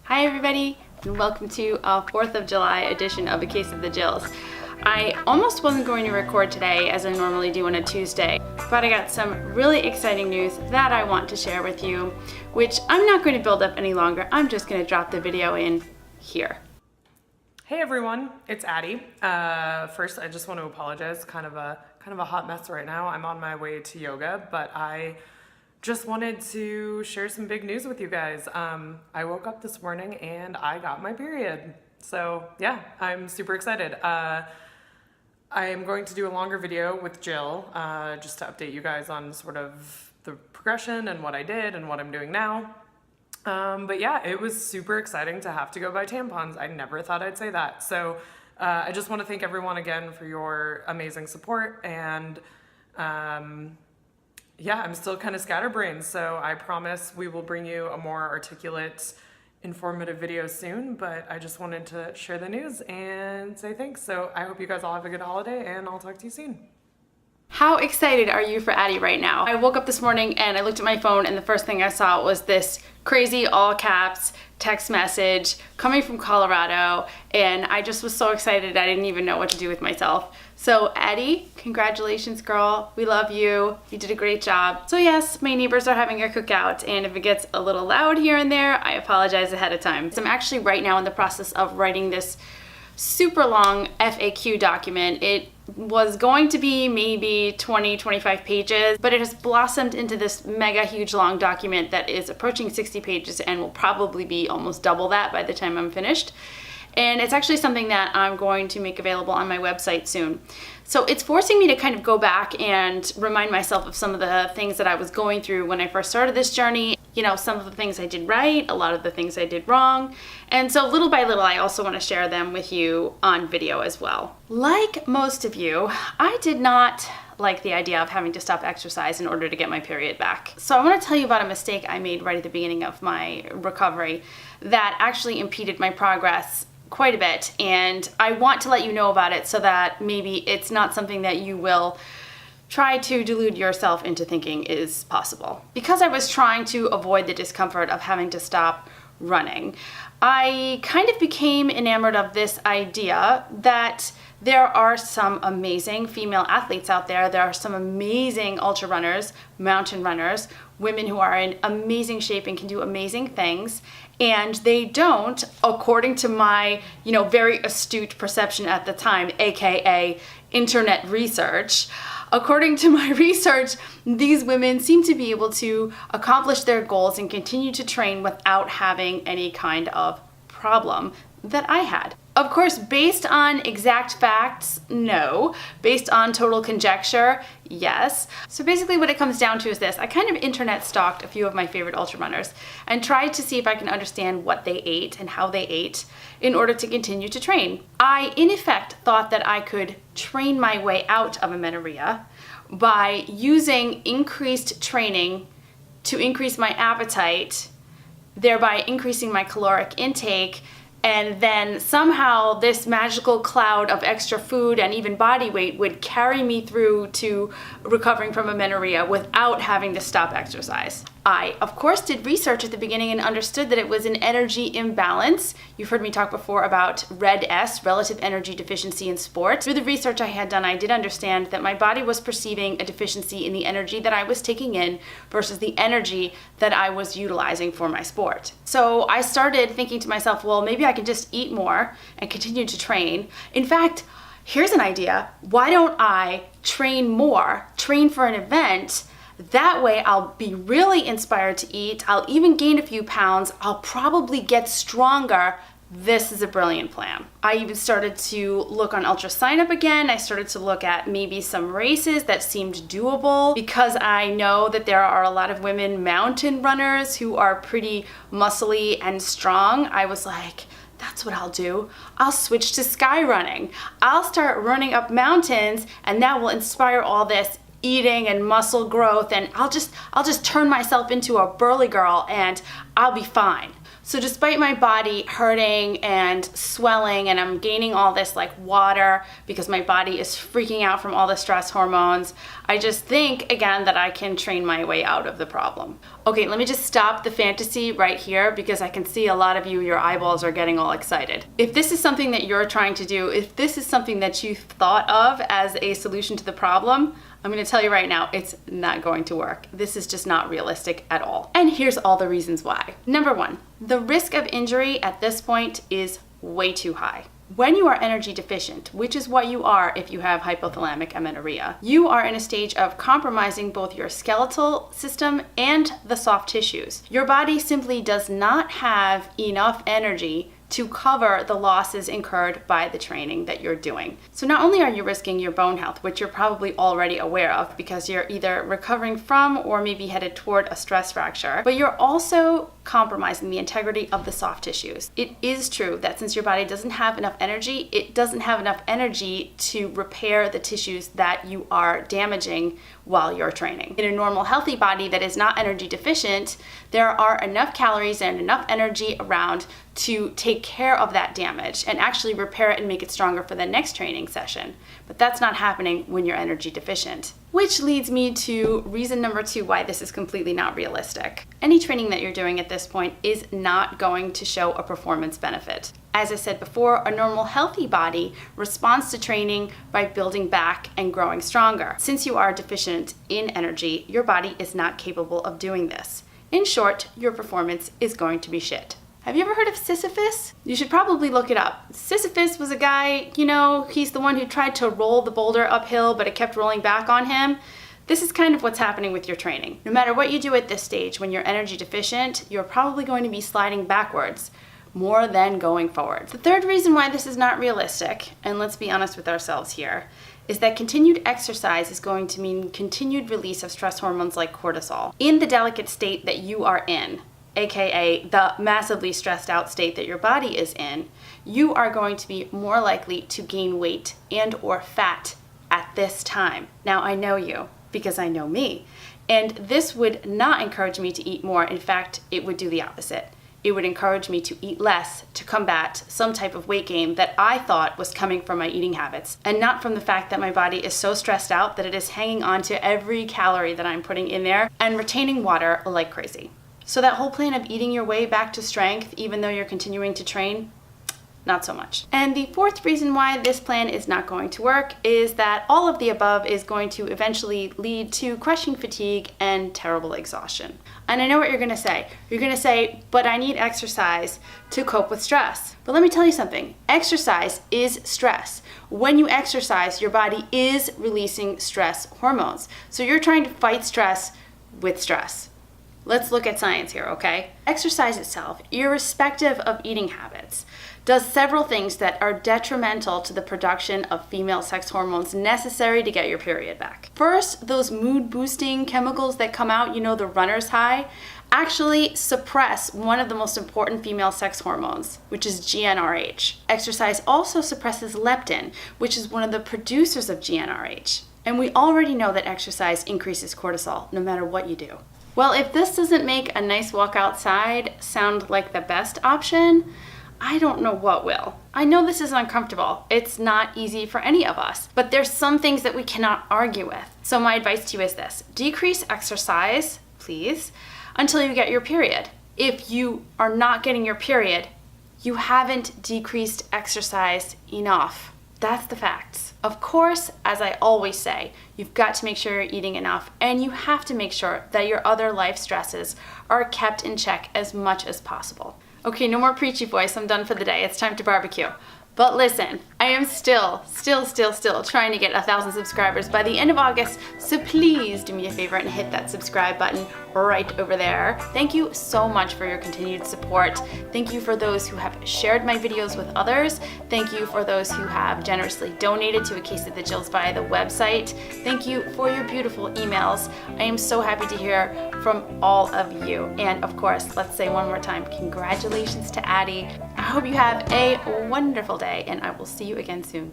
Hi everybody, and welcome to our 4th of July edition of A Case of the Jills. I almost wasn't going to record today as I normally do on a Tuesday, but I got some really exciting news that I want to share with you, which I'm not going to build up any longer. I'm just going to drop the video in here. Hey everyone, it's Addie. First, I just want to apologize. Kind of a hot mess right now. I'm on my way to yoga, but I just wanted to share some big news with you guys. I woke up this morning and I got my period. So yeah, I'm super excited. I am going to do a longer video with Jill, just to update you guys on sort of the progression and what I did and what I'm doing now. But yeah, it was super exciting to have to go buy tampons. I never thought I'd say that. So I just want to thank everyone again for your amazing support, and yeah, I'm still kind of scatterbrained, so I promise we will bring you a more articulate, informative video soon, but I just wanted to share the news and say thanks. So I hope you guys all have a good holiday, and I'll talk to you soon. How excited are you for Addie right now? I woke up this morning and I looked at my phone and the first thing I saw was this crazy all caps text message coming from Colorado, and I just was so excited I didn't even know what to do with myself. So Addie, congratulations girl, we love you, you did a great job. So yes, my neighbors are having a cookout, and if it gets a little loud here and there, I apologize ahead of time. So I'm actually right now in the process of writing this super long FAQ document. It was going to be maybe 20-25 pages, but it has blossomed into this mega huge long document that is approaching 60 pages and will probably be almost double that by the time I'm finished. And it's actually something that I'm going to make available on my website soon. So it's forcing me to kind of go back and remind myself of some of the things that I was going through when I first started this journey. You know, some of the things I did right, a lot of the things I did wrong. And so little by little, I also want to share them with you on video as well. Like most of you, I did not like the idea of having to stop exercise in order to get my period back. So I want to tell you about a mistake I made right at the beginning of my recovery that actually impeded my progress quite a bit, and I want to let you know about it so that maybe it's not something that you will try to delude yourself into thinking is possible. Because I was trying to avoid the discomfort of having to stop running, I kind of became enamored of this idea that there are some amazing female athletes out there. There are some amazing ultra runners, mountain runners, women who are in amazing shape and can do amazing things. And they don't, according to my, very astute perception at the time, AKA internet research. According to my research, these women seem to be able to accomplish their goals and continue to train without having any kind of problem that I had. Of course, based on exact facts, no. Based on total conjecture, yes. So basically what it comes down to is this. I kind of internet stalked a few of my favorite ultra runners and tried to see if I can understand what they ate and how they ate in order to continue to train. I, in effect, thought that I could train my way out of amenorrhea by using increased training to increase my appetite, thereby increasing my caloric intake, and then somehow this magical cloud of extra food and even body weight would carry me through to recovering from amenorrhea without having to stop exercise. I, of course, did research at the beginning and understood that it was an energy imbalance. You've heard me talk before about RED-S, relative energy deficiency in sport. Through the research I had done, I did understand that my body was perceiving a deficiency in the energy that I was taking in versus the energy that I was utilizing for my sport. So I started thinking to myself, well, maybe I can just eat more and continue to train. In fact, here's an idea. Why don't I train more, train for an event? That way I'll be really inspired to eat. I'll even gain a few pounds. I'll probably get stronger. This is a brilliant plan. I even started to look on Ultra Sign Up again. I started to look at maybe some races that seemed doable because I know that there are a lot of women mountain runners who are pretty muscly and strong. I was like, that's what I'll do. I'll switch to sky running. I'll start running up mountains, and that will inspire all this eating and muscle growth, and I'll just turn myself into a burly girl and I'll be fine. So despite my body hurting and swelling and I'm gaining all this like water because my body is freaking out from all the stress hormones, I just think again that I can train my way out of the problem. Okay, let me just stop the fantasy right here because I can see a lot of you, your eyeballs are getting all excited. If this is something that you're trying to do, if this is something that you thought of as a solution to the problem, I'm going to tell you right now, it's not going to work. This is just not realistic at all. And here's all the reasons why. Number one, the risk of injury at this point is way too high. When you are energy deficient, which is what you are if you have hypothalamic amenorrhea, you are in a stage of compromising both your skeletal system and the soft tissues. Your body simply does not have enough energy to cover the losses incurred by the training that you're doing. So not only are you risking your bone health, which you're probably already aware of because you're either recovering from or maybe headed toward a stress fracture, but you're also compromising the integrity of the soft tissues. It is true that since your body doesn't have enough energy, it doesn't have enough energy to repair the tissues that you are damaging while you're training. In a normal healthy body that is not energy deficient, there are enough calories and enough energy around to take care of that damage and actually repair it and make it stronger for the next training session. But that's not happening when you're energy deficient. Which leads me to reason number two why this is completely not realistic. Any training that you're doing at this point is not going to show a performance benefit. As I said before, a normal healthy body responds to training by building back and growing stronger. Since you are deficient in energy, your body is not capable of doing this. In short, your performance is going to be shit. Have you ever heard of Sisyphus? You should probably look it up. Sisyphus was a guy, he's the one who tried to roll the boulder uphill, but it kept rolling back on him. This is kind of what's happening with your training. No matter what you do at this stage, when you're energy deficient, you're probably going to be sliding backwards more than going forward. The third reason why this is not realistic, and let's be honest with ourselves here, is that continued exercise is going to mean continued release of stress hormones like cortisol. In the delicate state that you are in, aka the massively stressed out state that your body is in, you are going to be more likely to gain weight and or fat at this time. Now I know you because I know me, and this would not encourage me to eat more. In fact, it would do the opposite. It would encourage me to eat less to combat some type of weight gain that I thought was coming from my eating habits and not from the fact that my body is so stressed out that it is hanging on to every calorie that I'm putting in there and retaining water like crazy. So that whole plan of eating your way back to strength, even though you're continuing to train, not so much. And the fourth reason why this plan is not going to work is that all of the above is going to eventually lead to crushing fatigue and terrible exhaustion. And I know what you're gonna say. You're gonna say, but I need exercise to cope with stress. But let me tell you something. Exercise is stress. When you exercise, your body is releasing stress hormones. So you're trying to fight stress with stress. Let's look at science here, okay? Exercise itself, irrespective of eating habits, does several things that are detrimental to the production of female sex hormones necessary to get your period back. First, those mood-boosting chemicals that come out, the runner's high, actually suppress one of the most important female sex hormones, which is GnRH. Exercise also suppresses leptin, which is one of the producers of GnRH. And we already know that exercise increases cortisol, no matter what you do. Well, if this doesn't make a nice walk outside sound like the best option, I don't know what will. I know this is uncomfortable. It's not easy for any of us, but there's some things that we cannot argue with. So my advice to you is this: decrease exercise, please, until you get your period. If you are not getting your period, you haven't decreased exercise enough. That's the facts. Of course, as I always say, you've got to make sure you're eating enough, and you have to make sure that your other life stresses are kept in check as much as possible. Okay, no more preachy voice. I'm done for the day. It's time to barbecue. But listen, I am still trying to get 1,000 subscribers by the end of August, so please do me a favor and hit that subscribe button right over there. Thank you so much for your continued support. Thank you for those who have shared my videos with others. Thank you for those who have generously donated to A Case of the Jills via the website. Thank you for your beautiful emails. I am so happy to hear from all of you. And of course, let's say one more time, congratulations to Addie. I hope you have a wonderful day, and I will see you again soon.